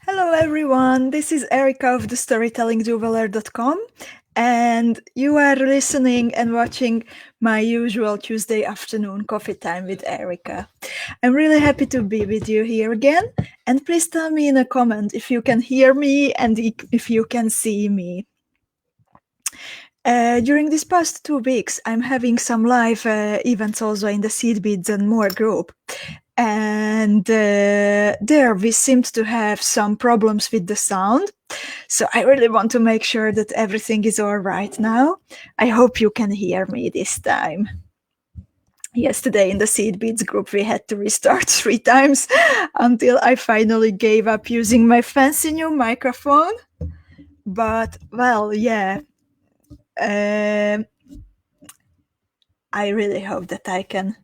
Hello everyone, this is Erika of the storytellingjuveler.com, and you are listening and watching my usual Tuesday afternoon coffee time with Erika. I'm really happy to be with you here again, and please tell me in a comment if you can hear me and if you can see me. During these past 2 weeks, I'm having some live events also in the Seed Beads and More group. And there we seemed to have some problems with the sound. So I really want to make sure that everything is all right now. I hope you can hear me this time. Yesterday in the Seed Beads group, we had to restart 3 times until I finally gave up using my fancy new microphone. But, well, yeah. I really hope that I can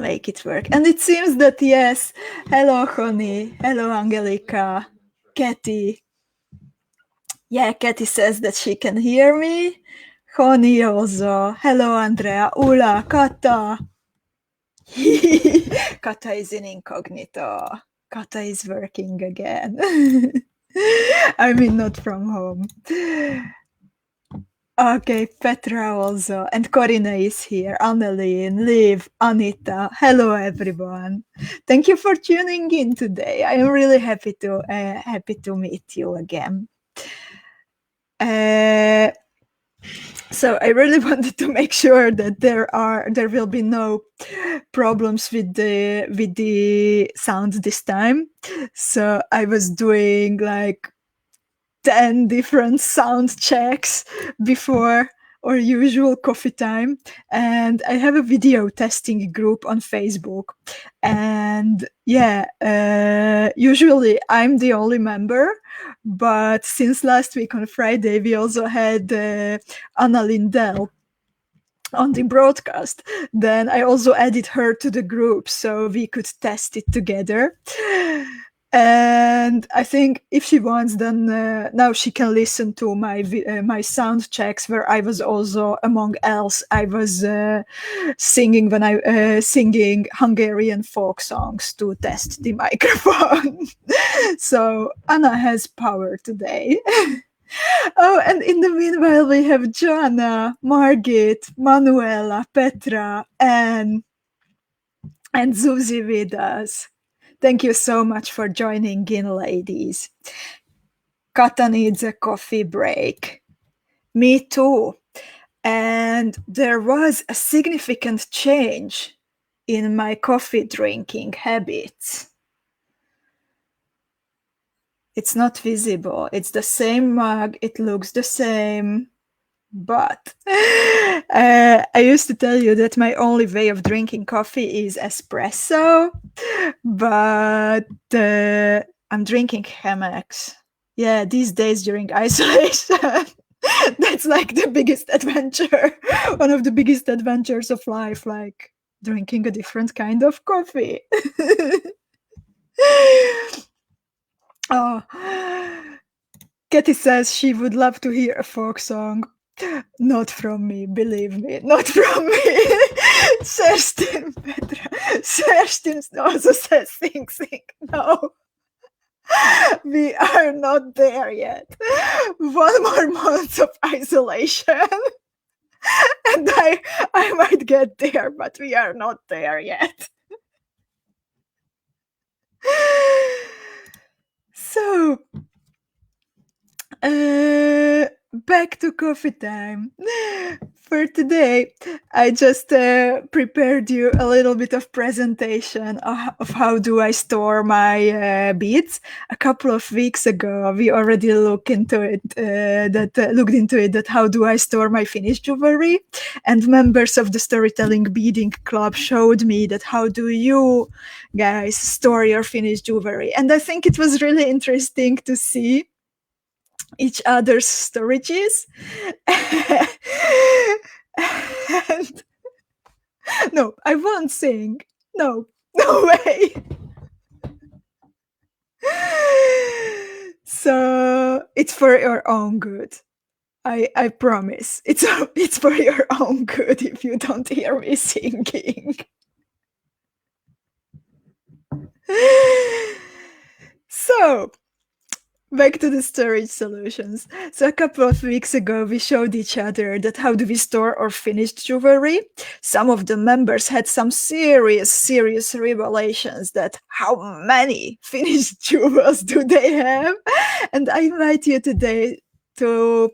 make it work. And it seems that, yes. Hello, Honey. Hello, Angelica. Katy. Yeah, Katy says that she can hear me. Honey also. Hello, Andrea. Ula, Kata. Kata is in incognito. Kata is working again. I mean, not from home. Okay, Petra also, and Corina is here, Annelien, Liv, Anita. Hello, everyone. Thank you for tuning in today. I am really happy to meet you again. So I really wanted to make sure that there will be no problems with the sound this time. So I was doing like 10 different sound checks before our usual coffee time, and I have a video testing group on Facebook. And yeah, usually I'm the only member, but since last week on Friday we also had Anna Lindell on the broadcast. Then I also added her to the group so we could test it together. And I think if she wants, then now she can listen to my sound checks, where I was also, among else, I was singing when I singing Hungarian folk songs to test the microphone. So Anna has power today. Oh, and in the meanwhile, we have Joanna, Margit, Manuela, Petra, and Zuzi with us. Thank you so much for joining in, ladies. Kata needs a coffee break. Me too. And there was a significant change in my coffee drinking habits. It's not visible. It's the same mug. It looks the same. But I used to tell you that my only way of drinking coffee is espresso, but I'm drinking 𝐿𝐻𝐿𝐿. Yeah, these days during isolation, that's like the biggest adventure, one of the biggest adventures of life, like drinking a different kind of coffee. Oh, Katy says she would love to hear a folk song. Not from me, believe me, not from me. Kerstin, Petra. Kerstin also says sing. No. We are not there yet. 1 more month of isolation. And I might get there, but we are not there yet. So, back to coffee time. For today, I just prepared you a little bit of presentation of how do I store my beads. A couple of weeks ago, we already looked into it. That how do I store my finished jewelry, and members of the Storytelling Beading Club showed me that how do you guys store your finished jewelry, and I think it was really interesting to see each other's storages. And no, I won't sing. No way. So it's for your own good. I promise. It's for your own good if you don't hear me singing. So, back to the storage solutions. So a couple of weeks ago, we showed each other that how do we store or finished jewelry. Some of the members had some serious revelations that how many finished jewels do they have. And I invite you today to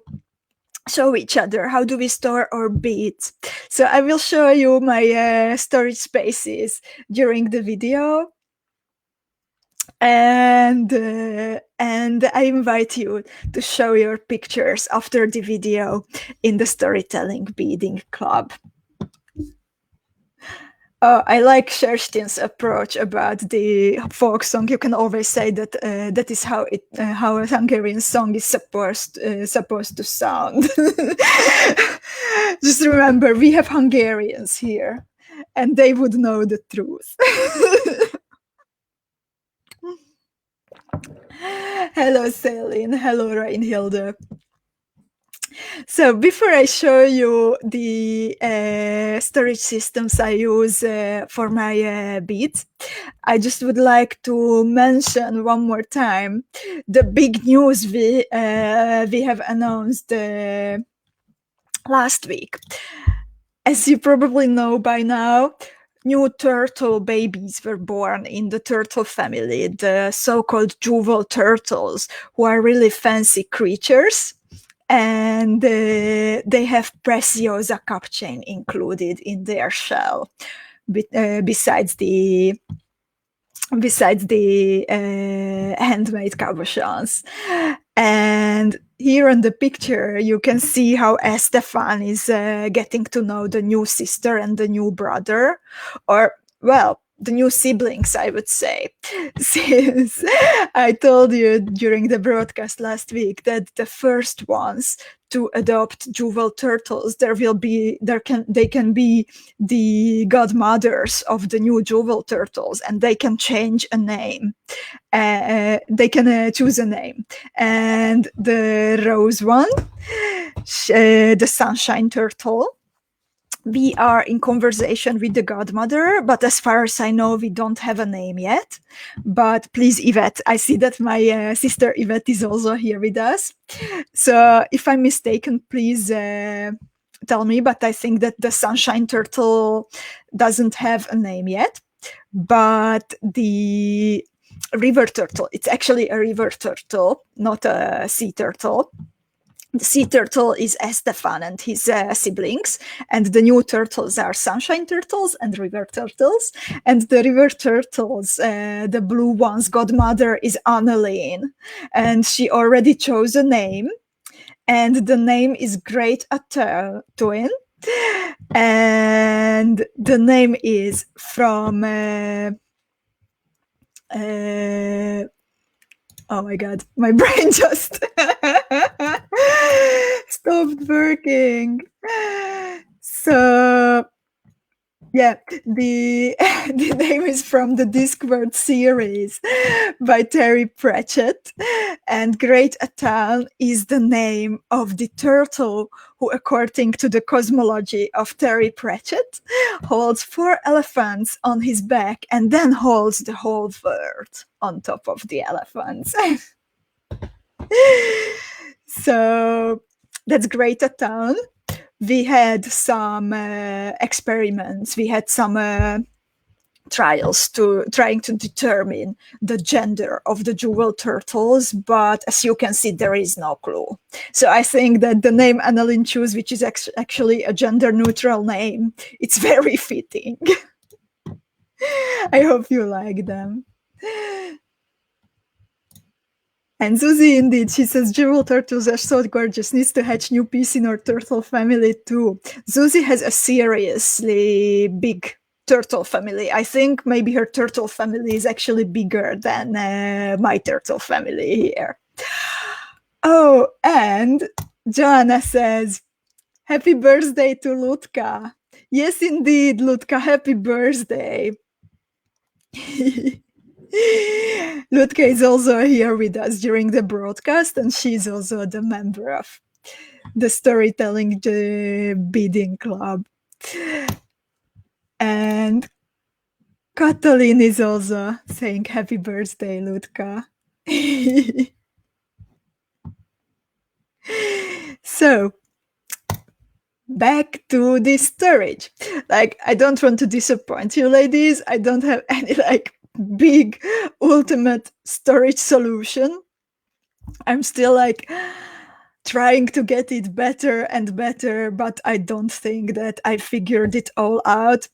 show each other how do we store our beads. So I will show you my storage spaces during the video. And I invite you to show your pictures after the video in the Storytelling Beading Club. I like Kerstin's approach about the folk song. You can always say that that is how a Hungarian song is supposed to sound. Just remember, we have Hungarians here, and they would know the truth. Hello, Celine. Hello, Reinhilde. So before I show you the storage systems I use for my beads, I just would like to mention one more time the big news we have announced last week. As you probably know by now, new turtle babies were born in the turtle family, the so-called jewel turtles, who are really fancy creatures. And they have preciosa cup chain included in their shell, besides the handmade cabochons. And here in the picture, you can see how Estefan is getting to know the new sister and the new brother, or, well, the new siblings, I would say. Since I told you during the broadcast last week that the first ones to adopt jewel turtles, they can be the godmothers of the new jewel turtles, and they can change a name. They can choose a name. And the rose one, the sunshine turtle, we are in conversation with the godmother, but as far as I know, we don't have a name yet. But please, Yvette, I see that my sister Yvette is also here with us. So if I'm mistaken, please tell me, but I think that the sunshine turtle doesn't have a name yet. But the river turtle, it's actually a river turtle, not a sea turtle. The sea turtle is Estefan and his siblings, and the new turtles are sunshine turtles and river turtles. And the river turtles, the blue one's godmother is Annalene, and she already chose a name, and the name is Great Twin, and the name is from oh my god, my brain just stopped working. So yeah, the name is from the Discworld series by Terry Pratchett, and Great Atan is the name of the turtle who, according to the cosmology of Terry Pratchett, holds 4 elephants on his back and then holds the whole world on top of the elephants. So that's Great Atan. We had some experiments. We had some trials trying to determine the gender of the jewel turtles, but as you can see, there is no clue. So I think that the name Annalene chose, which is actually a gender-neutral name, it's very fitting. I hope you like them. And Susie, indeed, she says, jewel turtles are so gorgeous, needs to hatch new piece in our turtle family too. Susie has a seriously big turtle family. I think maybe her turtle family is actually bigger than my turtle family here. Oh, and Joanna says, happy birthday to Lutka. Yes, indeed, Lutka, happy birthday. Lutka is also here with us during the broadcast, and she's also the member of the Storytelling Beading Club. And Katalin is also saying happy birthday, Lutka. So, back to the storage. Like, I don't want to disappoint you, ladies. I don't have any like big ultimate storage solution. I'm still like trying to get it better and better, but I don't think that I figured it all out.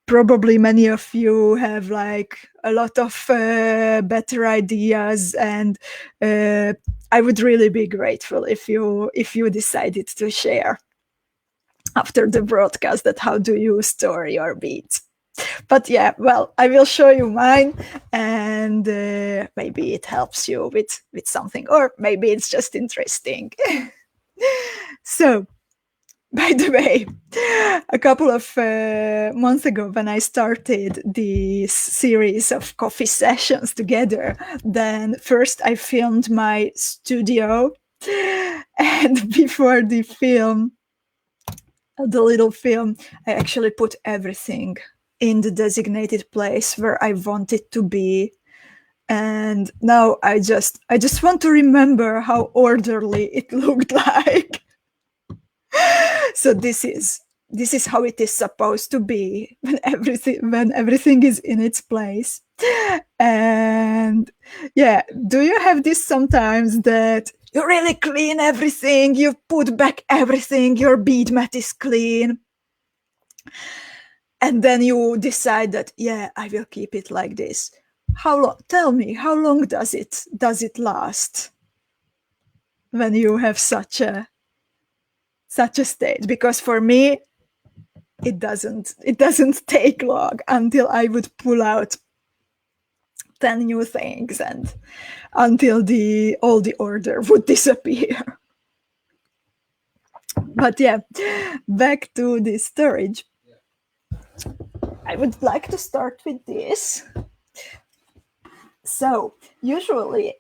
Probably many of you have like a lot of better ideas, and I would really be grateful if you decided to share after the broadcast that how do you store your beads. But yeah, well, I will show you mine, and maybe it helps you with something, or maybe it's just interesting. So, by the way, a couple of months ago, when I started the series of coffee sessions together, then first I filmed my studio, and before the little film, I actually put everything in the designated place where I want it to be. And now I just want to remember how orderly it looked like. So this is how it is supposed to be when everything is in its place. And yeah, do you have this sometimes that you really clean everything, you put back everything, your bead mat is clean, and then you decide that, yeah, I will keep it like this? How long? Tell me, how long does it last when you have such a state? Because for me, it doesn't take long until I would pull out 10 new things and until all the order would disappear. But yeah, back to the storage. I would like to start with this. So usually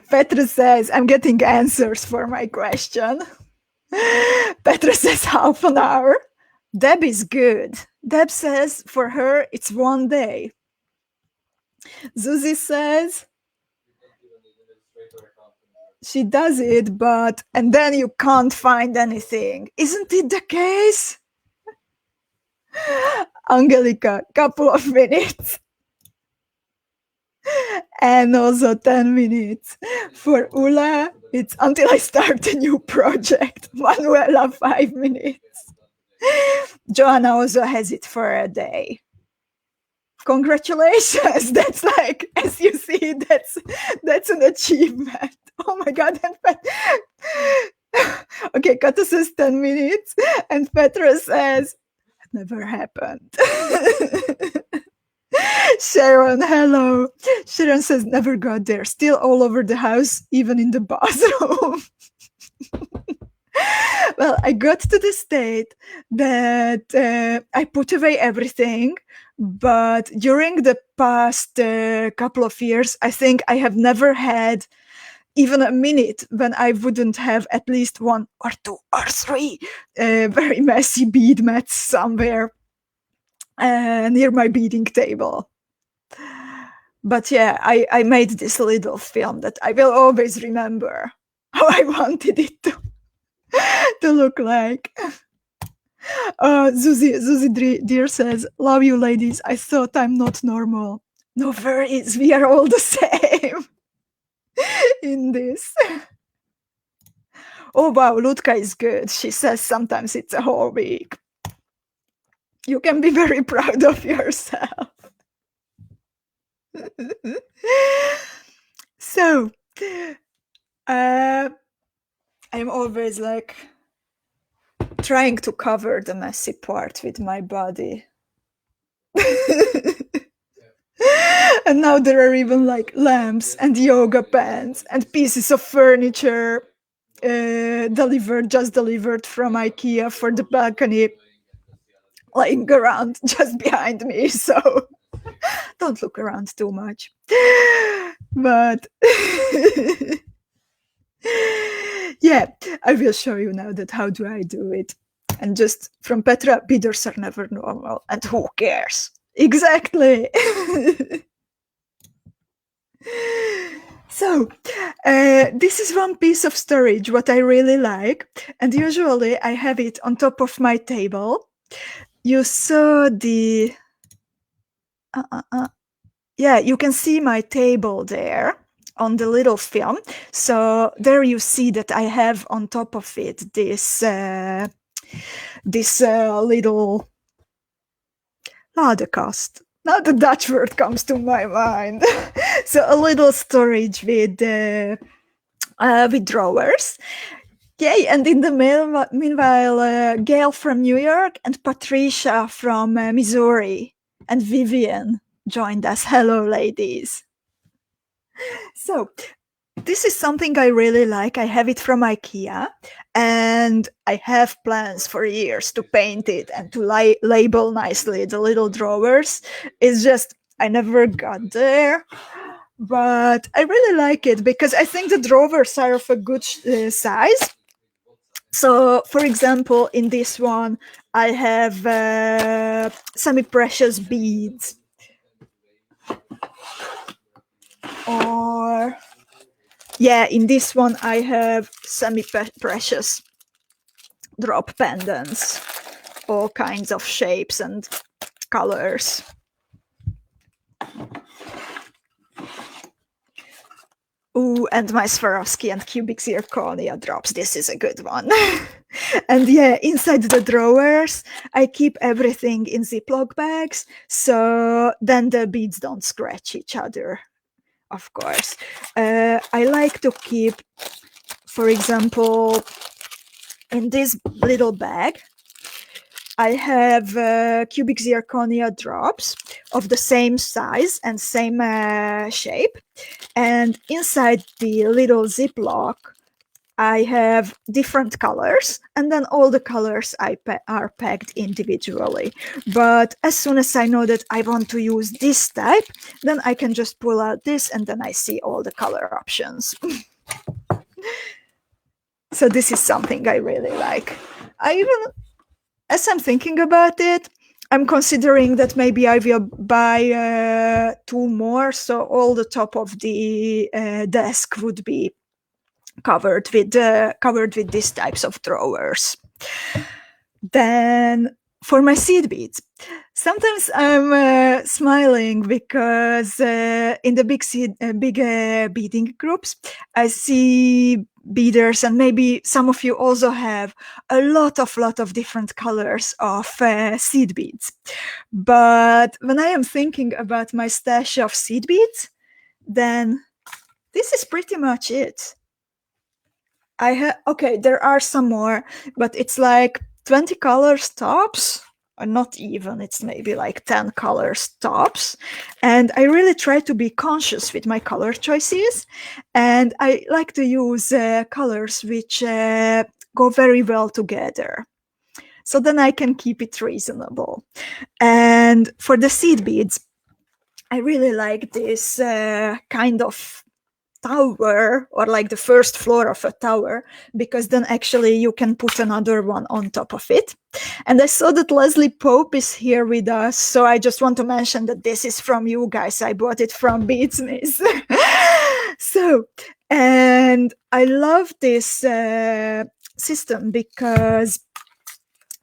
Petra says, I'm getting answers for my question. Petra says half an hour. Deb is good. Deb says for her it's 1 day. Zuzi says she does it, and then you can't find anything. Isn't it the case? Angelica, couple of minutes. And also 10 minutes. For Ula, it's until I start a new project. Manuela, 5 minutes. Joanna also has it for a day. Congratulations. That's like, as you see, that's an achievement. Oh my God. Okay, Kata says 10 minutes, and Petra says, it never happened. Sharon, hello. Sharon says, never got there. Still all over the house, even in the bathroom. Well, I got to the state that I put away everything, but during the past couple of years, I think I have never had even a minute when I wouldn't have at least 1 or 2 or 3 very messy bead mats somewhere near my beading table. But yeah, I made this little film that I will always remember how I wanted it to look like. Zuzi Dear says, love you ladies. I thought I'm not normal. No worries, we are all the same in this. Oh wow, Lutka is good. She says sometimes it's a whole week. You can be very proud of yourself. So, I'm always like trying to cover the messy part with my body. And now there are even like lamps and yoga pants and pieces of furniture delivered from IKEA for the balcony, lying around just behind me. So don't look around too much. But yeah, I will show you now that how do I do it. And just from Petra, beaders are never normal, and who cares? Exactly. So, this is one piece of storage what I really like, and usually I have it on top of my table. You saw the yeah, you can see my table there on the little film. So there you see that I have on top of it this little ladekast. Now the Dutch word comes to my mind. So a little storage with drawers. Yay! And in the meanwhile, Gail from New York and Patricia from Missouri and Vivian joined us. Hello, ladies. So this is something I really like. I have it from IKEA, and I have plans for years to paint it and to label nicely the little drawers. It's just I never got there, but I really like it because I think the drawers are of a good size. So, for example, in this one, I have semi-precious beads, or yeah, in this one I have semi-precious drop pendants, all kinds of shapes and colors. Ooh, and my Swarovski and cubic zirconia drops. This is a good one. And yeah, inside the drawers, I keep everything in Ziploc bags, so then the beads don't scratch each other, of course. I like to keep, for example, in this little bag, I have cubic zirconia drops of the same size and same shape. And inside the little Ziploc, I have different colors, and then all the colors are packed individually. But as soon as I know that I want to use this type, then I can just pull out this, and then I see all the color options. So this is something I really like. As I'm thinking about it, I'm considering that maybe I will buy 2 more, so all the top of the desk would be covered with these types of drawers. Then for my seed beads, sometimes I'm smiling because in the big beading groups, I see beaders, and maybe some of you also have a lot of different colors of seed beads. But when I am thinking about my stash of seed beads, then this is pretty much it. Okay, there are some more, but it's like 20 colors tops, or not even, it's maybe like 10 colors tops. And I really try to be conscious with my color choices. And I like to use colors which go very well together. So then I can keep it reasonable. And for the seed beads, I really like this kind of tower, or like the first floor of a tower, because then actually you can put another one on top of it. And I saw that Leslie Pope is here with us, so I just want to mention that this is from you guys. I bought it from Beadsmith. So, and I love this system because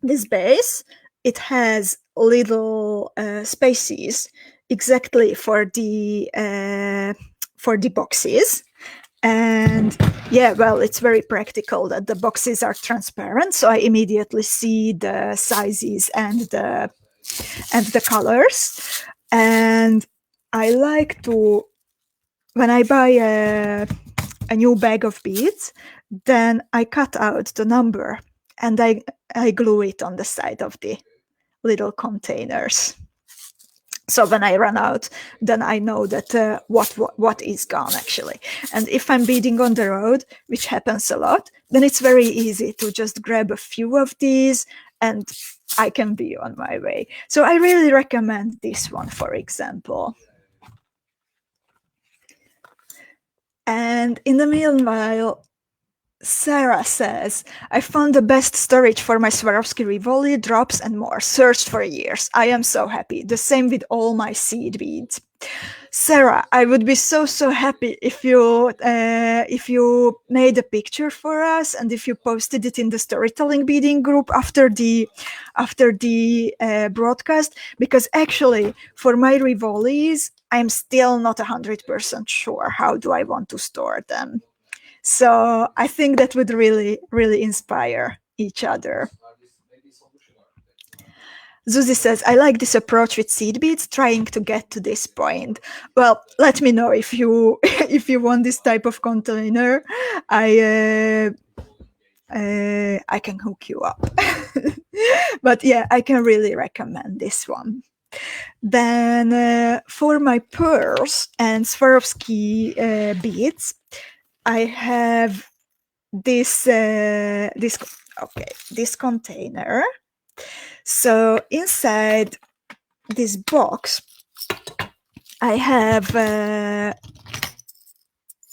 this base, it has little spaces exactly for the boxes. And yeah, well, it's very practical that the boxes are transparent, so I immediately see the sizes and the colors. And I like to, when I buy a new bag of beads, then I cut out the number and I glue it on the side of the little containers. So when I run out, then I know that what is gone actually. And if I'm beading on the road, which happens a lot, then it's very easy to just grab a few of these and I can be on my way. So I really recommend this one, for example. And in the meanwhile, Sarah says, I found the best storage for my Swarovski Rivoli, drops and more. Searched for years. I am so happy. The same with all my seed beads. Sarah, I would be so happy if you made a picture for us and if you posted it in the storytelling beading group after the broadcast, because actually for my Rivolis I'm still not 100% sure how do I want to store them. So I think that would really inspire each other. Zuzi says, I like this approach with seed beads, trying to get to this point. Well, let me know if you if you want this type of container. I can hook you up. But yeah, I can really recommend this one. Then for my pearls and Swarovski beads, I have this container. So inside this box, I have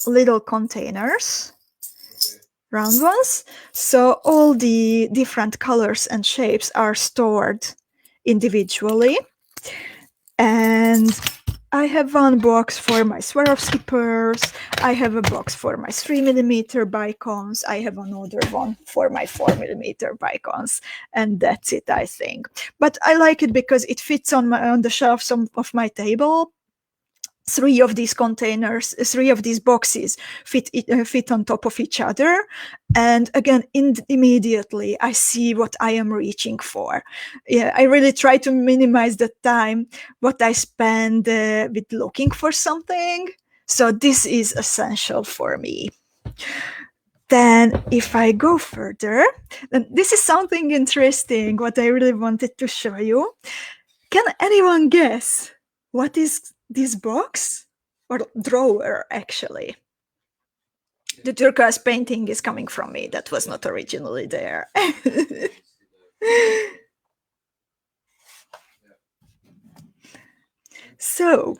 little containers, round ones. So all the different colors and shapes are stored individually. And I have one box for my Swarovski pearls. I have a box for my 3mm 𝐊𝐿𝐼cons. I have another one for my 4mm 𝐊𝐼cons, and that's it, I think. But I like it because it fits on the shelves of my table. Three of these boxes fit on top of each other, and again, immediately I see what I am reaching for. Yeah, I really try to minimize the time what I spend with looking for something. So this is essential for me. Then if I go further, then this is something interesting what I really wanted to show you. Can anyone guess what is this box or drawer? Actually, the turquoise painting is coming from me. That was not originally there. So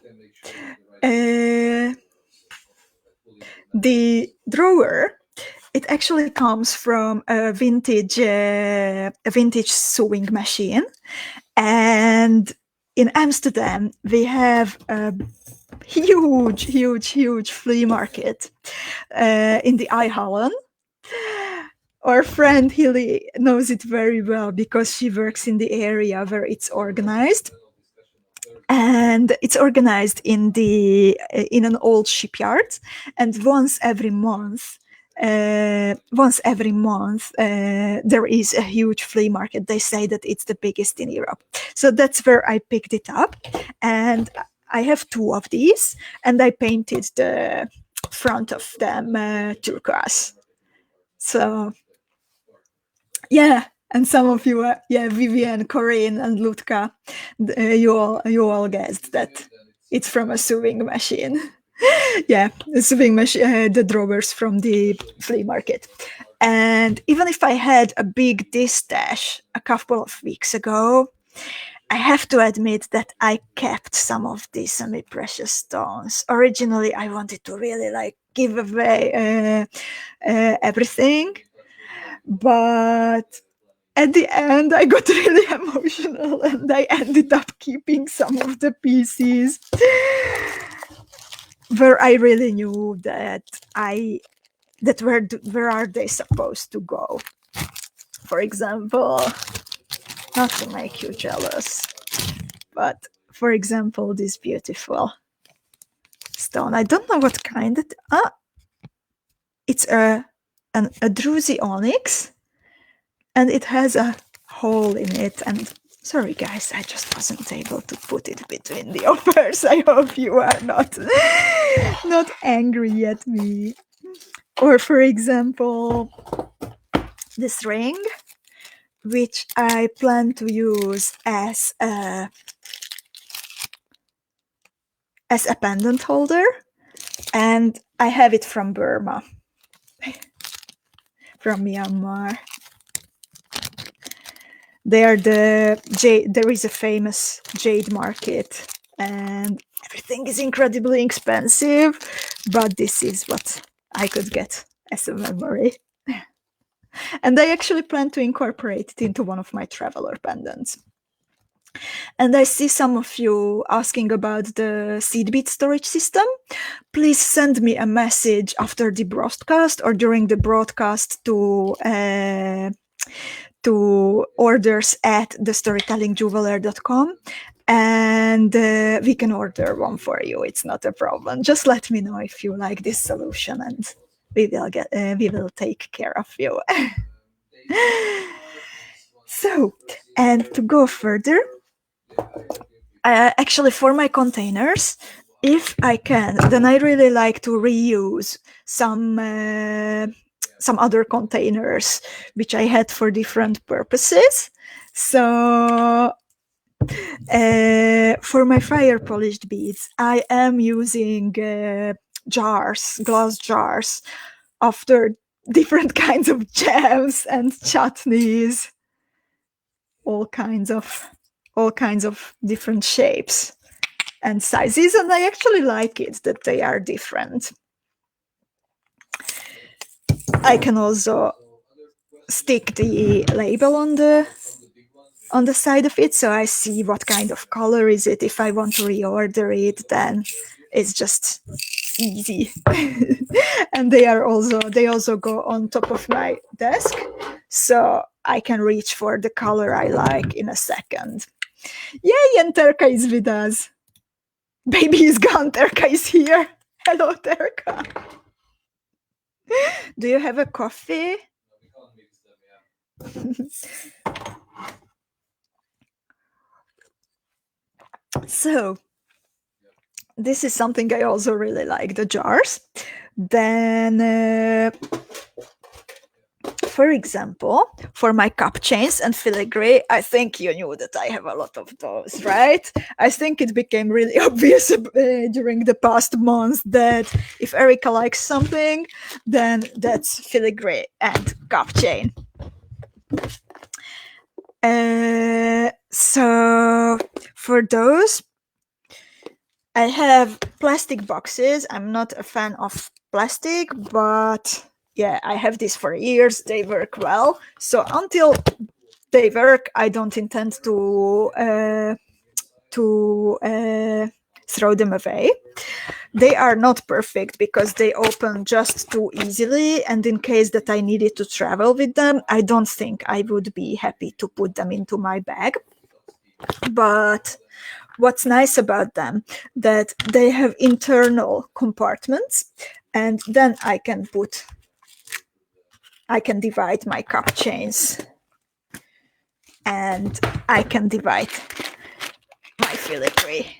the drawer, it actually comes from a vintage sewing machine, and in Amsterdam we have a huge flea market in the 𝐼𝐻𝐿𝐼. Our friend Hilly knows it very well because she works in the area where it's organized. And it's organized in an old shipyard, and once every month there is a huge flea market. They say that it's the biggest in Europe. So that's where I picked it up, and I have two of these, and I painted the front of them turquoise. So yeah. And some of you, Vivian, Corinne, and Lutka, you all guessed that it's from a sewing machine. Yeah, the sewing machine, the drawers from the flea market. And even if I had a big distash a couple of weeks ago, I have to admit that I kept some of these semi-precious stones. Originally, I wanted to really give away everything, but at the end, I got really emotional, and I ended up keeping some of the pieces where I really knew that where are they supposed to go. For example, not to make you jealous, but for example, this beautiful stone. I don't know what kind it. It's a druzy onyx. And it has a hole in it. And sorry, guys, I just wasn't able to put it between the offers. I hope you are not angry at me. Or for example, this ring, which I plan to use as a pendant holder, and I have it from Burma, from Myanmar. There is a famous jade market, and everything is incredibly expensive, but this is what I could get as a memory. And I actually plan to incorporate it into one of my traveler pendants. And I see some of you asking about the seed bead storage system. Please send me a message after the broadcast or during the broadcast to orders@thestorytellingjeweler.com, and we can order one for you. It's not a problem. Just let me know if you like this solution, and we will take care of you. So, and to go further, actually for my containers, if I can, then I really like to reuse some other containers which I had for different purposes. So for my fire polished beads, I am using glass jars after different kinds of jams and chutneys, all kinds of different shapes and sizes, and I actually like it that they are different. I can also stick the label on the side of it, so I see what kind of color is it. If I want to reorder it, then it's just easy. And they also go on top of my desk, so I can reach for the color I like in a second. Yay, and Terka is with us. Baby is gone, Terka is here. Hello, Terka. Do you have a coffee? So, this is something I also really like, the jars. Then, for example, for my cup chains and filigree, I think you knew that I have a lot of those, right? I think it became really obvious during the past months that if Erika likes something, then that's filigree and cup chain. So for those, I have plastic boxes. I'm not a fan of plastic, but yeah, I have these for years. They work well. So until they work, I don't intend to throw them away. They are not perfect because they open just too easily, and in case that I needed to travel with them, I don't think I would be happy to put them into my bag. But what's nice about them, that they have internal compartments, and then I can divide my cup chains, and I can divide my filigree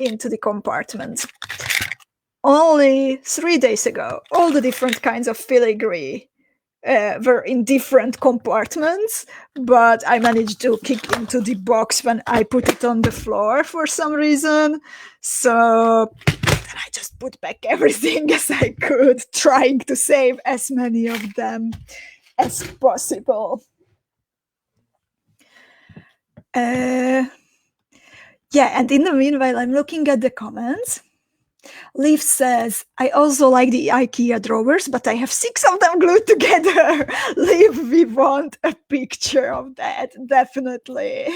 into the compartments. Only 3 days ago, all the different kinds of filigree were in different compartments, but I managed to kick into the box when I put it on the floor for some reason. So then I just put back everything as I could, trying to save as many of them as possible. Yeah, and in the meanwhile, I'm looking at the comments. Leaf says, I also like the IKEA drawers, but I have 6 of them glued together. Leaf, we want a picture of that, definitely.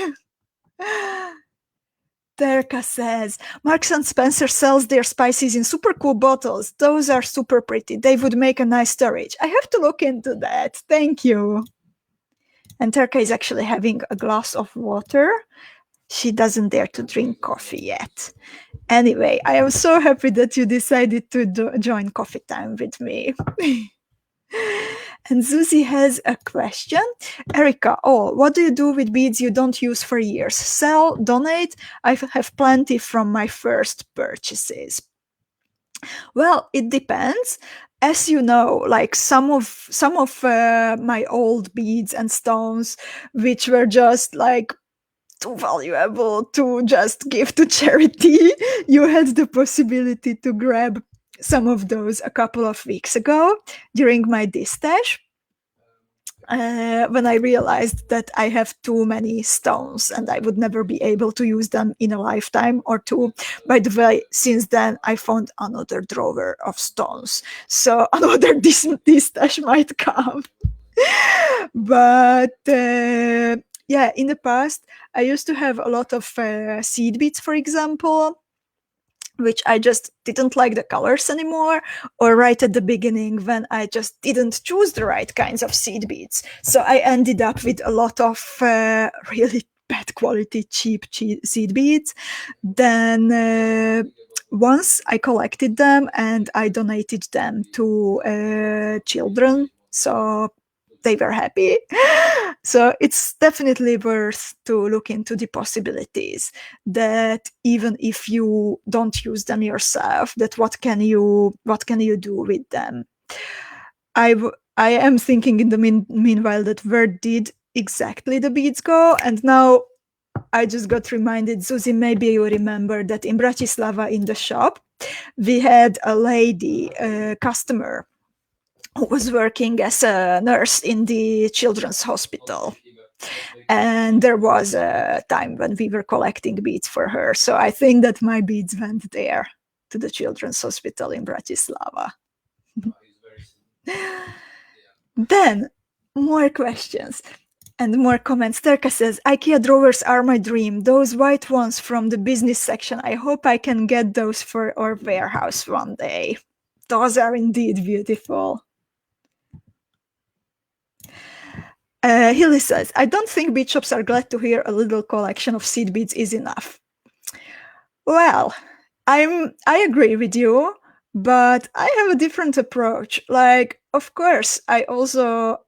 Terka says, Marks and Spencer sells their spices in super cool bottles. Those are super pretty. They would make a nice storage. I have to look into that. Thank you. And Terka is actually having a glass of water. She doesn't dare to drink coffee yet. Anyway, I am so happy that you decided to join coffee time with me. And Susie has a question. Erika, what do you do with beads you don't use for years? Sell, donate? I have plenty from my first purchases. Well, it depends. As you know, like some of my old beads and stones, which were just like too valuable to just give to charity, you had the possibility to grab some of those a couple of weeks ago during my distash. when I realized that I have too many stones and I would never be able to use them in a lifetime or two. By the way, since then I found another drawer of stones, so another stash might come. But yeah, in the past I used to have a lot of seed beads, for example, which I just didn't like the colors anymore, or right at the beginning when I just didn't choose the right kinds of seed beads. So I ended up with a lot of really bad quality, cheap seed beads. Then once I collected them and I donated them to children. So they were happy. So it's definitely worth to look into the possibilities that even if you don't use them yourself, that what can you do with them? I am thinking in the meanwhile that where did exactly the beads go? And now I just got reminded, Susie, maybe you remember that in Bratislava in the shop, we had a lady, a customer, who was working as a nurse in the children's hospital. And there was a time when we were collecting beads for her. So I think that my beads went there to the children's hospital in Bratislava. Then more questions and more comments. Terka says, IKEA drawers are my dream. Those white ones from the business section. I hope I can get those for our warehouse one day. Those are indeed beautiful. Hilly says, I don't think bead shops are glad to hear a little collection of seed beads is enough. Well, I agree with you, but I have a different approach. Like, of course, I also,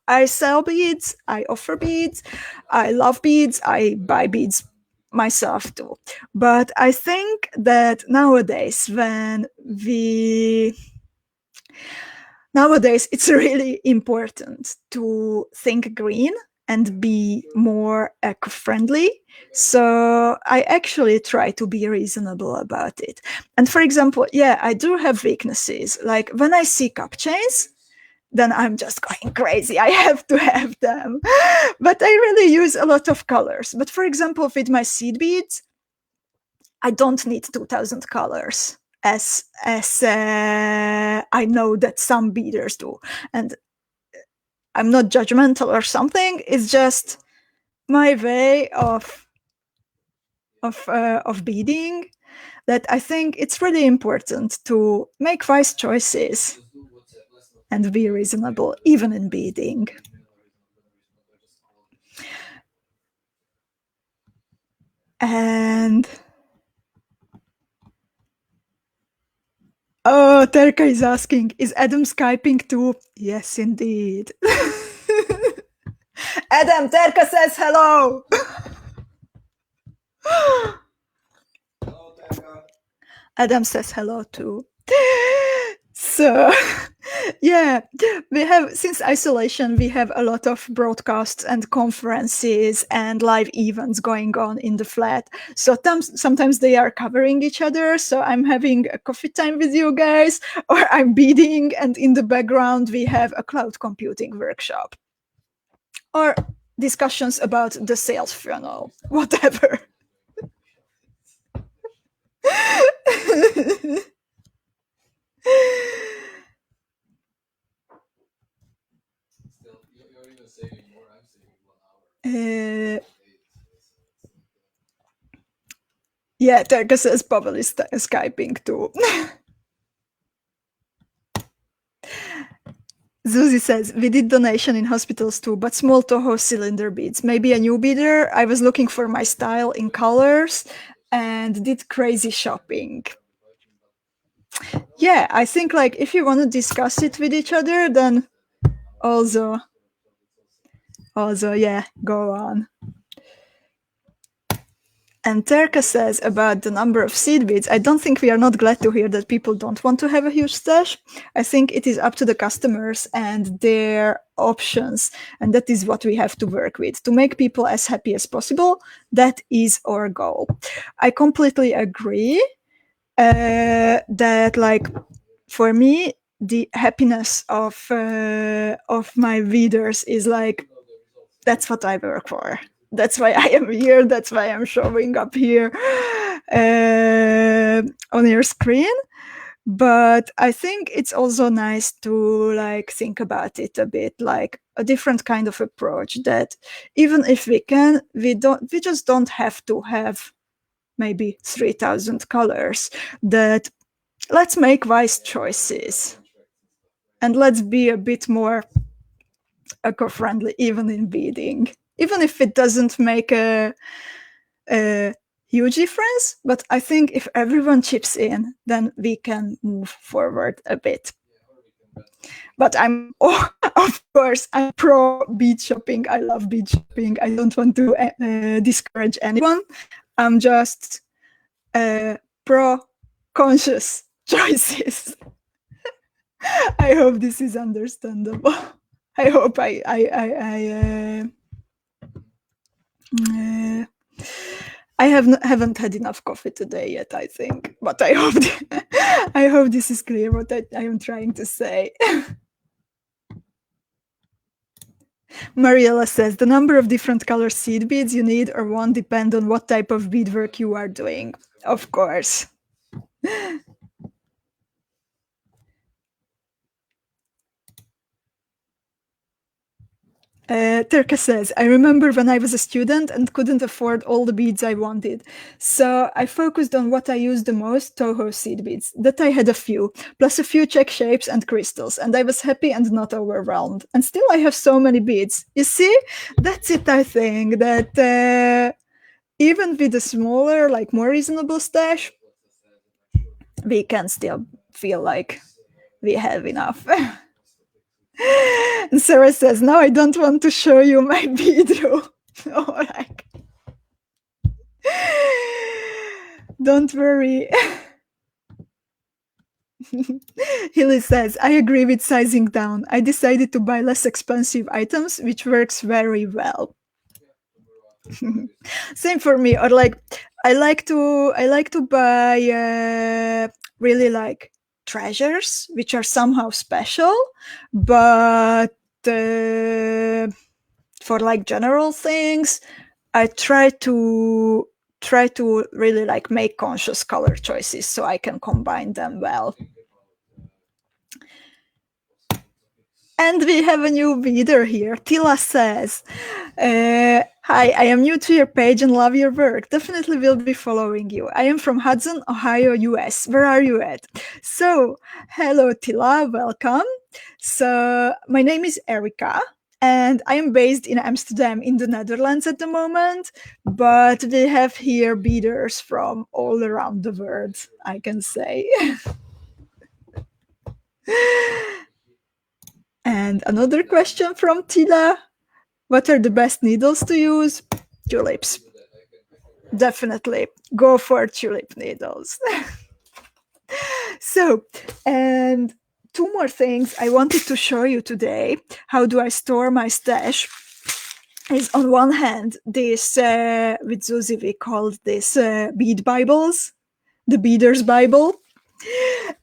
I sell beads, I offer beads, I love beads, I buy beads myself too. But I think that nowadays it's really important to think green and be more eco-friendly. So I actually try to be reasonable about it. And for example, yeah, I do have weaknesses. Like when I see cup chains, then I'm just going crazy. I have to have them. But I really use a lot of colors. But for example, with my seed beads, I don't need 2000 colors as I know that some beaders do. And I'm not judgmental or something. It's just my way of beading, that I think it's really important to make wise choices and be reasonable, even in beading. And oh, Terka is asking, is Adam Skyping too? Yes, indeed. Adam, Terka says hello. Hello, Terka. Adam says hello too. So yeah, we have, since isolation, we have a lot of broadcasts and conferences and live events going on in the flat. So sometimes they are covering each other. So I'm having a coffee time with you guys, or I'm beading, and in the background we have a cloud computing workshop, or discussions about the sales funnel, whatever. Still, you're even saving more. I'm saving 1 hour. Yeah, Terka says probably Skyping too. Zuzi says, we did donation in hospitals too, but small Toho cylinder beads. Maybe a new beader. I was looking for my style in colors and did crazy shopping. Yeah, I think like if you want to discuss it with each other, then also yeah, go on. And Terka says about the number of seed beads, I don't think we are not glad to hear that people don't want to have a huge stash. I think it is up to the customers and their options. And that is what we have to work with, to make people as happy as possible. That is our goal. I completely agree that, like, for me, the happiness of my readers is like, that's what I work for. That's why I am here. That's why I'm showing up here on your screen. But I think it's also nice to like think about it a bit, like a different kind of approach, that even if we can, we just don't have to have maybe 3,000 colors. That let's make wise choices and let's be a bit more eco-friendly, even in beading, even if it doesn't make a huge difference. But I think if everyone chips in, then we can move forward a bit. But I'm, of course, I'm pro bead shopping. I love bead shopping. I don't want to discourage anyone. I'm just pro conscious choices. I hope this is understandable. I hope I haven't had enough coffee today yet, I think, but I hope I hope this is clear what I am trying to say. Mariella says, the number of different color seed beads you need or won't depend on what type of beadwork you are doing. Of course. Terka says, I remember when I was a student and couldn't afford all the beads I wanted. So I focused on what I used the most, Toho seed beads. That I had a few, plus a few check shapes and crystals. And I was happy and not overwhelmed. And still I have so many beads. You see, that's it, I think, that even with a smaller, like more reasonable stash, we can still feel like we have enough. And Sarah says, no, I don't want to show you my video. Oh, like, don't worry. Hilly says, I agree with sizing down. I decided to buy less expensive items, which works very well. Same for me. Or like, I like to buy really like treasures, which are somehow special, but for like general things, I try to really like make conscious color choices so I can combine them well. And we have a new reader here. Tila says, hi, I am new to your page and love your work. Definitely will be following you. I am from Hudson, Ohio, US. Where are you at? So, hello, Tila, welcome. So, my name is Erika, and I am based in Amsterdam in the Netherlands at the moment, but we have here beaders from all around the world, I can say. And another question from Tila. What are the best needles to use? Tulips. Definitely go for tulip needles. So, and two more things I wanted to show you today. How do I store my stash? Is on one hand, this, with Zuzi, we called this bead Bibles, the Beader's Bible.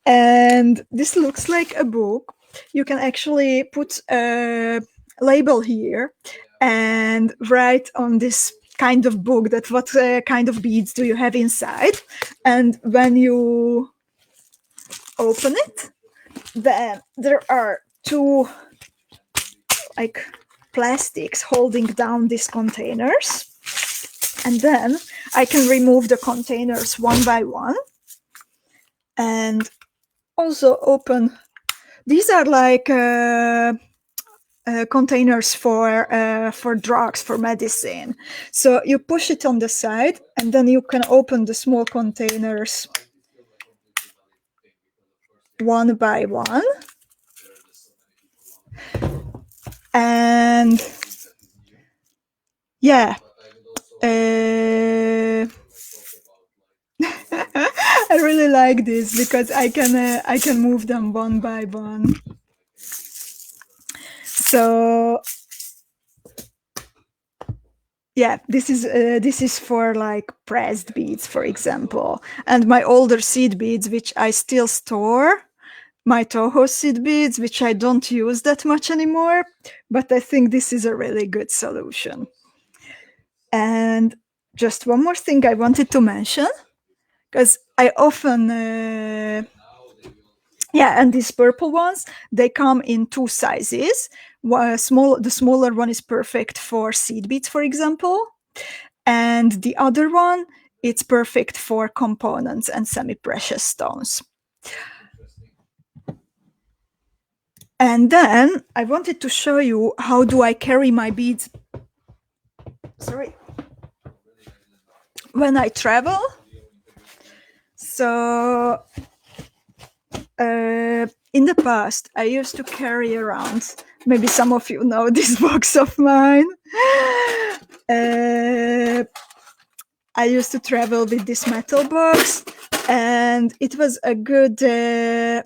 And this looks like a book. You can actually put a label here and write on this kind of book that what kind of beads do you have inside. And when you open it, then there are two like plastics holding down these containers. And then I can remove the containers one by one and also open. These are like containers for drugs, for medicine. So you push it on the side, and then you can open the small containers one by one. And yeah, I really like this because I can move them one by one. So yeah, this is for like pressed beads, for example, and my older seed beads, which I still store. my Toho seed beads, which I don't use that much anymore, but I think this is a really good solution. And just one more thing I wanted to mention, because I often, and these purple ones, they come in 2 sizes. The smaller one is perfect for seed beads, for example, and the other one, it's perfect for components and semi-precious stones. And then I wanted to show you how do I carry my beads. Sorry. When I travel. So in the past, I used to carry around, maybe some of you know this box of mine. I used to travel with this metal box, and it was a good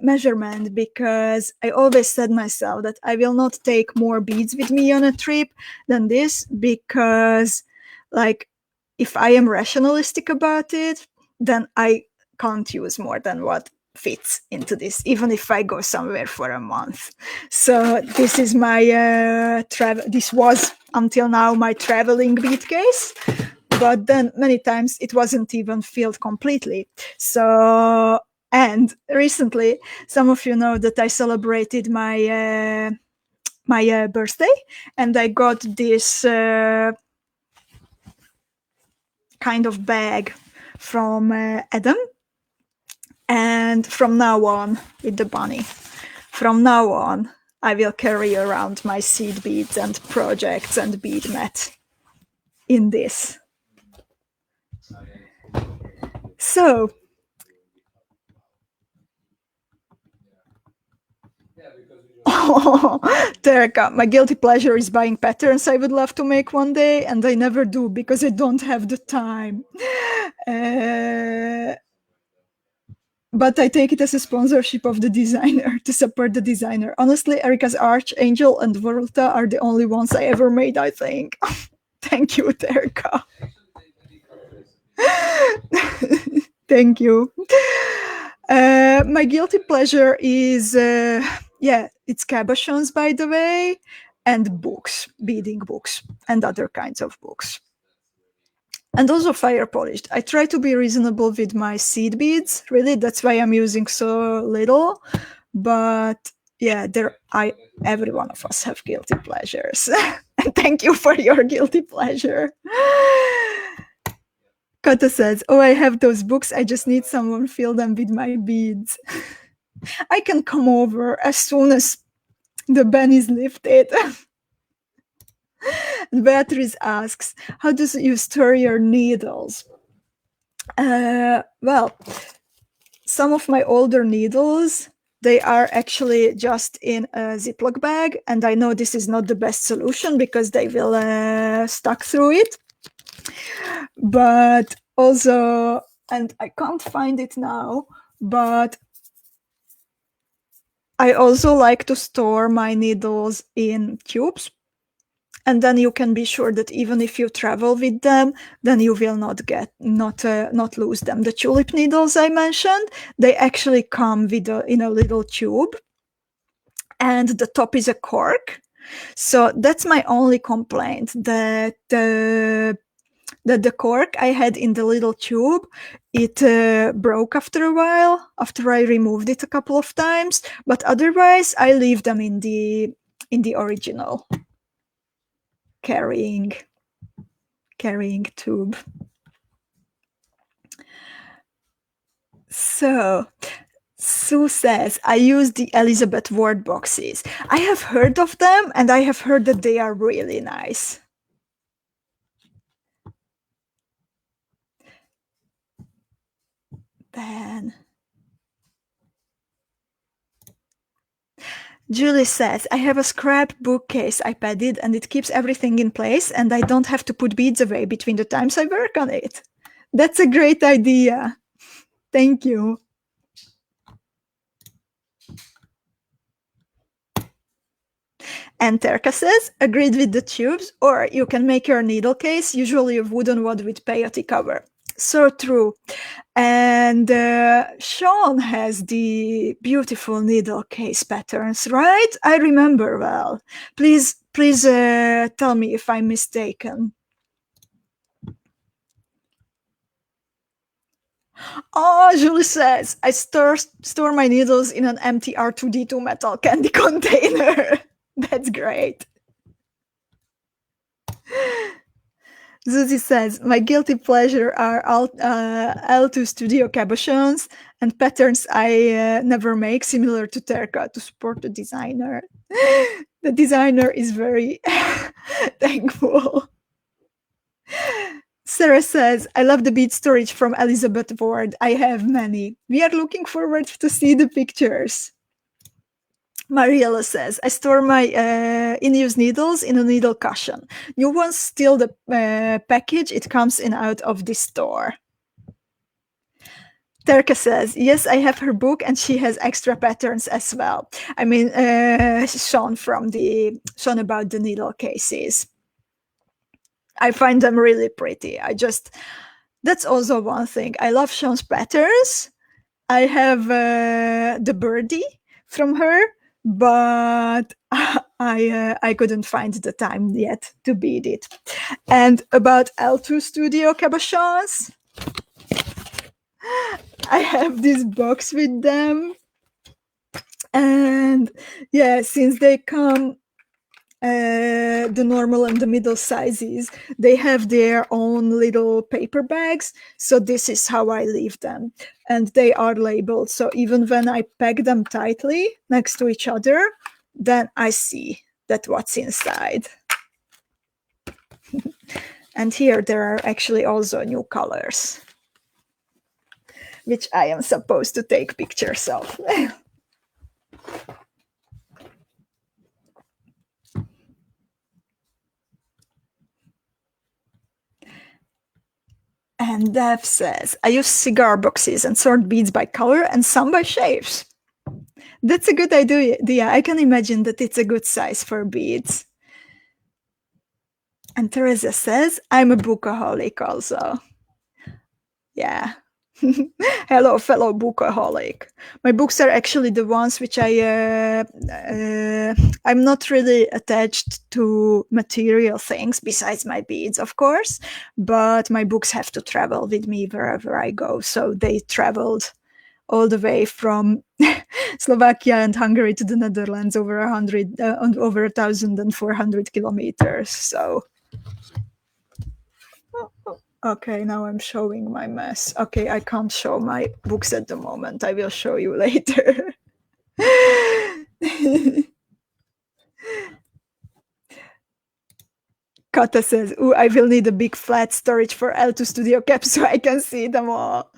measurement, because I always said myself that I will not take more beads with me on a trip than this, because like if I am rationalistic about it, then I can't use more than what fits into this, even if I go somewhere for a month. So this is my this was until now my traveling bead case, but then many times it wasn't even filled completely. So, and recently, some of you know that I celebrated my my birthday, and I got this kind of bag from Adam. And from now on, with the bunny, from now on, I will carry around my seed beads and projects and bead mat in this. So, oh, Erika, my guilty pleasure is buying patterns I would love to make one day, and I never do because I don't have the time. But I take it as a sponsorship of the designer, to support the designer. Honestly, Erika's 𝐅𝐻𝐿 and Volta are the only ones I ever made, I think. Thank you, Erika. Thank you. My guilty pleasure is, it's Cabochons, by the way, and books, beading books, and other kinds of books. And also fire polished. I try to be reasonable with my seed beads, really, that's why I'm using so little. But yeah, every one of us have guilty pleasures. And thank you for your guilty pleasure. Kata says, oh, I have those books, I just need someone fill them with my beads. I can come over as soon as the ban is lifted. Beatrice asks, how do you store your needles? Well, some of my older needles, they are actually just in a Ziploc bag, and I know this is not the best solution because they will stuck through it. But also, and I can't find it now, but I also like to store my needles in tubes. And then you can be sure that even if you travel with them, then you will not lose them. The tulip needles I mentioned, they actually come with in a little tube, and the top is a cork. So that's my only complaint, that the cork I had in the little tube, it broke after a while, after I removed it a couple of times. But otherwise, I leave them in the original carrying tube. So Sue says, I use the Elizabeth Ward boxes. I have heard of them, and I have heard that they are really nice. Then Julie says, I have a scrap bookcase I padded, and it keeps everything in place, and I don't have to put beads away between the times I work on it. That's a great idea. Thank you. And Terka says, agreed with the tubes, or you can make your needle case, usually a wooden one with peyote cover. So true. And Sean has the beautiful needle case patterns, right? I remember well. Please tell me if I'm mistaken. Oh, Julie says, I store my needles in an empty R2D2 metal candy container. That's great. Zuzi says, my guilty pleasure are L2 Studio Cabochons and patterns I never make, similar to Terka, to support the designer. The designer is very thankful. Sarah says, I love the bead storage from Elizabeth Ward. I have many. We are looking forward to see the pictures. Mariella says, I store my in-use needles in a needle cushion. New ones steal the package. It comes in out of the store. Terka says, yes, I have her book and she has extra patterns as well. I mean, Sean about the needle cases. I find them really pretty. That's also one thing. I love Sean's patterns. I have the birdie from her, but I couldn't find the time yet to bead it. And about L2 Studio Cabochons, I have this box with them. And yeah, since they come the normal and the middle sizes, they have their own little paper bags. So this is how I leave them. And they are labeled. So even when I pack them tightly next to each other, then I see that what's inside. And here there are actually also new colors, which I am supposed to take pictures of. And Dev says, I use cigar boxes and sort beads by color and some by shapes. That's a good idea. I can imagine that it's a good size for beads. And Teresa says, I'm a bookaholic also. Yeah. Hello, fellow bookaholic. My books are actually the ones which I'm not really attached to material things besides my beads, of course, but my books have to travel with me wherever I go. So they traveled all the way from Slovakia and Hungary to the Netherlands over 1,400 kilometers. So okay, now I'm showing my mess. Okay, I can't show my books at the moment. I will show you later. Kata says, "Ooh, I will need a big flat storage for L2 Studio Cap so I can see them all."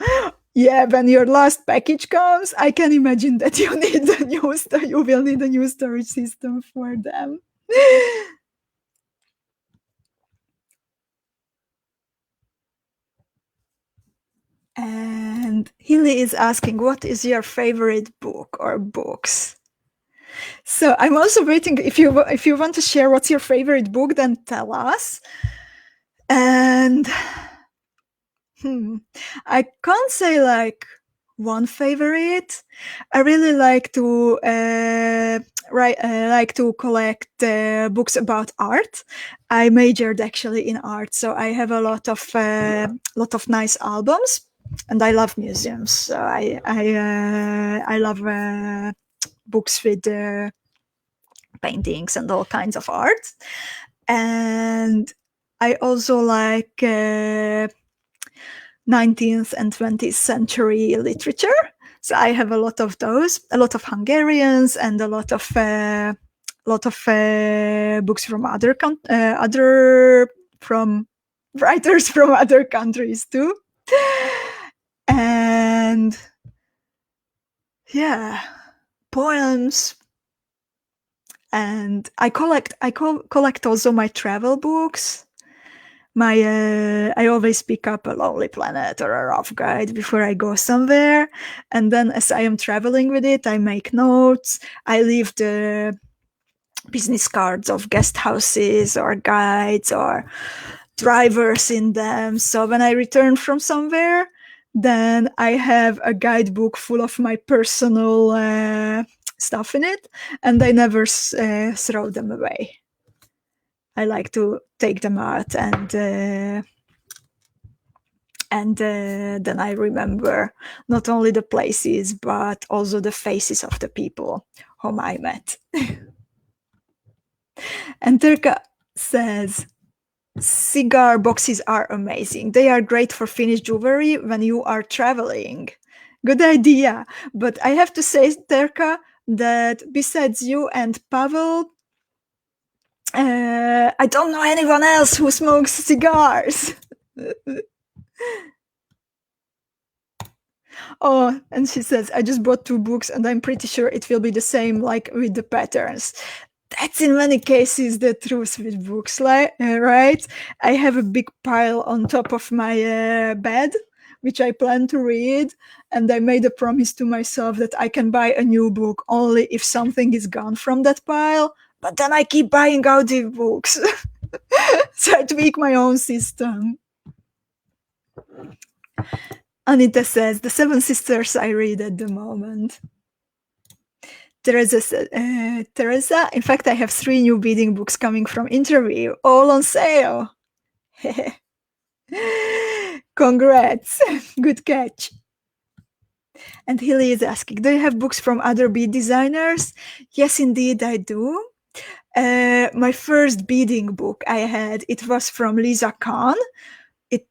Yeah, when your last package comes, I can imagine that you will need a new storage system for them. And Hilly is asking, what is your favorite book or books? So I'm also waiting. If you want to share what's your favorite book, then tell us. And I can't say like one favorite. I really like to collect books about art. I majored actually in art, so I have a lot of nice albums, and I love museums. So I love books with paintings and all kinds of art, and I also like 19th and 20th century literature. So I have a lot of those, a lot of Hungarians, and a lot of books from from writers from other countries too. And yeah, poems. And I collect also my travel books. I always pick up a Lonely Planet or a rough guide before I go somewhere, and then as I am traveling with it, I make notes. I leave the business cards of guest houses or guides or drivers in them. So when I return from somewhere, then I have a guidebook full of my personal stuff in it, and I never throw them away. I like to take them out, and then I remember not only the places, but also the faces of the people whom I met. And Erika says, cigar boxes are amazing. They are great for finished jewelry when you are traveling. Good idea. But I have to say, Terka, that besides you and Pavel, I don't know anyone else who smokes cigars. Oh, and she says, I just bought 2 books and I'm pretty sure it will be the same like with the patterns. That's in many cases the truth with books, right? I have a big pile on top of my bed, which I plan to read, and I made a promise to myself that I can buy a new book only if something is gone from that pile, but then I keep buying out the books. So I tweak my own system. Anita says, the 7 Sisters I read at the moment. Teresa, in fact, I have 3 new beading books coming from Interview, all on sale. Congrats, good catch. And Hilly is asking, do you have books from other bead designers? Yes, indeed, I do. My first beading book I had, it was from Lisa Kahn.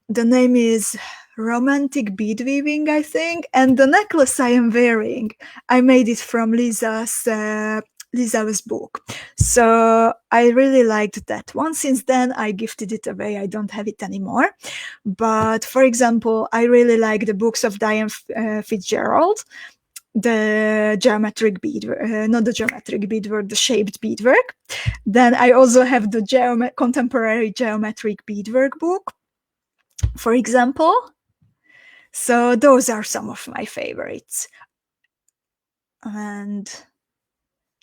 The name is Romantic Bead Weaving, I think, and the necklace I am wearing, I made it from Lisa's book. So I really liked that one. Since then, I gifted it away. I don't have it anymore. But for example, I really like the books of Diane Fitzgerald, the geometric beadwork, not the geometric beadwork, the shaped beadwork. Then I also have the contemporary geometric beadwork book, for example. So those are some of my favorites. And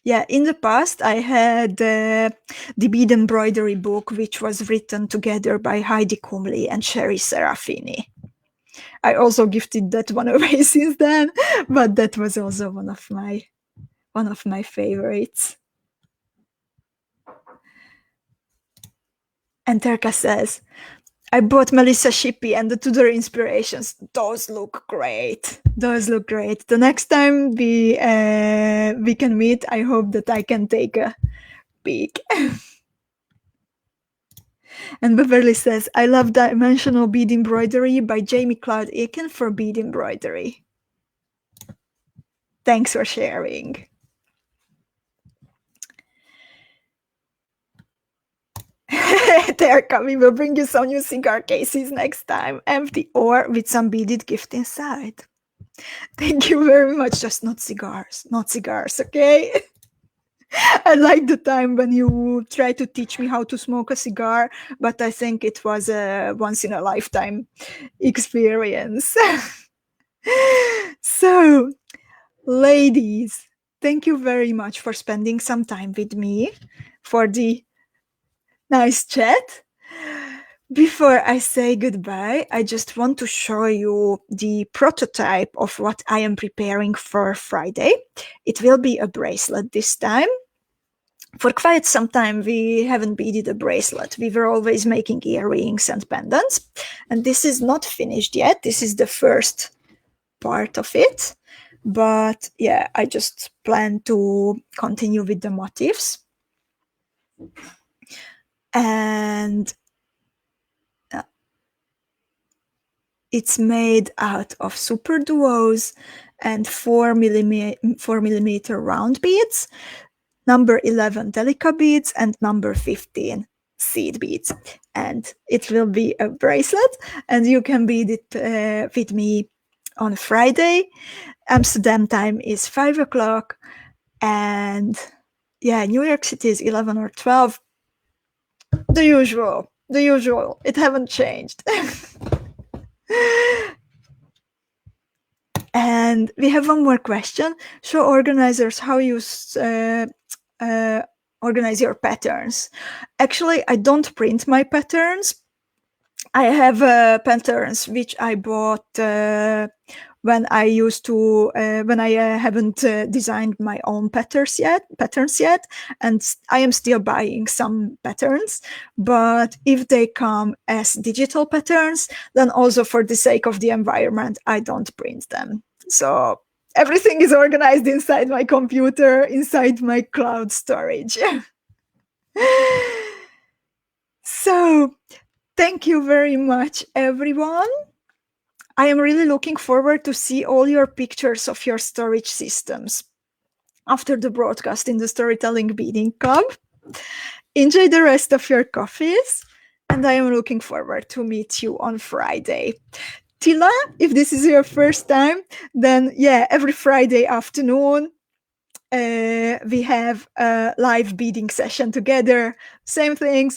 yeah, in the past, I had the bead embroidery book, which was written together by 𝐻𝐿𝐷𝐃𝐃𝐈𝐍𝐆 and Sherry Serafini. I also gifted that one away since then, but that was also one of my favorites. And Terka says, I bought Melissa Shippey and the Tudor Inspirations. Those look great. Those look great. The next time we can meet, I hope that I can take a peek. And Beverly says, I love Dimensional Bead Embroidery by Jamie Cloud Aiken for bead embroidery. Thanks for sharing. Terka, we will bring you some new cigar cases next time, empty or with some beaded gift inside. Thank you very much. Just not cigars, okay? I like the time when you try to teach me how to smoke a cigar, but I think it was a once-in-a-lifetime experience. So, ladies, thank you very much for spending some time with me for the nice chat. Before I say goodbye, I just want to show you the prototype of what I am preparing for Friday. It will be a bracelet this time. For quite some time, we haven't beaded a bracelet. We were always making earrings and pendants, and this is not finished yet. This is the first part of it. But yeah, I just plan to continue with the motifs. And it's made out of super duos and 4mm round beads, number 11 delica beads, and number 15 seed beads. And it will be a bracelet, and you can bead it with me on Friday. Amsterdam time is 5 o'clock, and yeah, New York City is 11 or 12. The usual. It haven't changed. And we have one more question. Show organizers how you organize your patterns. Actually, I don't print my patterns. I have patterns which I bought when I haven't designed my own patterns yet, and I am still buying some patterns. But if they come as digital patterns, then also for the sake of the environment, I don't print them. So everything is organized inside my computer, inside my cloud storage. So thank you very much, everyone. I am really looking forward to see all your pictures of your storage systems after the broadcast in the Storytelling Beading Club. Enjoy the rest of your coffees, and I am looking forward to meet you on Friday. Tila, if this is your first time, then yeah, every Friday afternoon, we have a live beading session together. Same thing.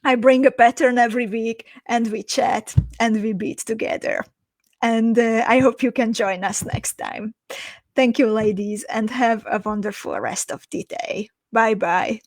I bring a pattern every week, and we chat and we bead together. And I hope you can join us next time. Thank you, ladies, and have a wonderful rest of the day. Bye-bye.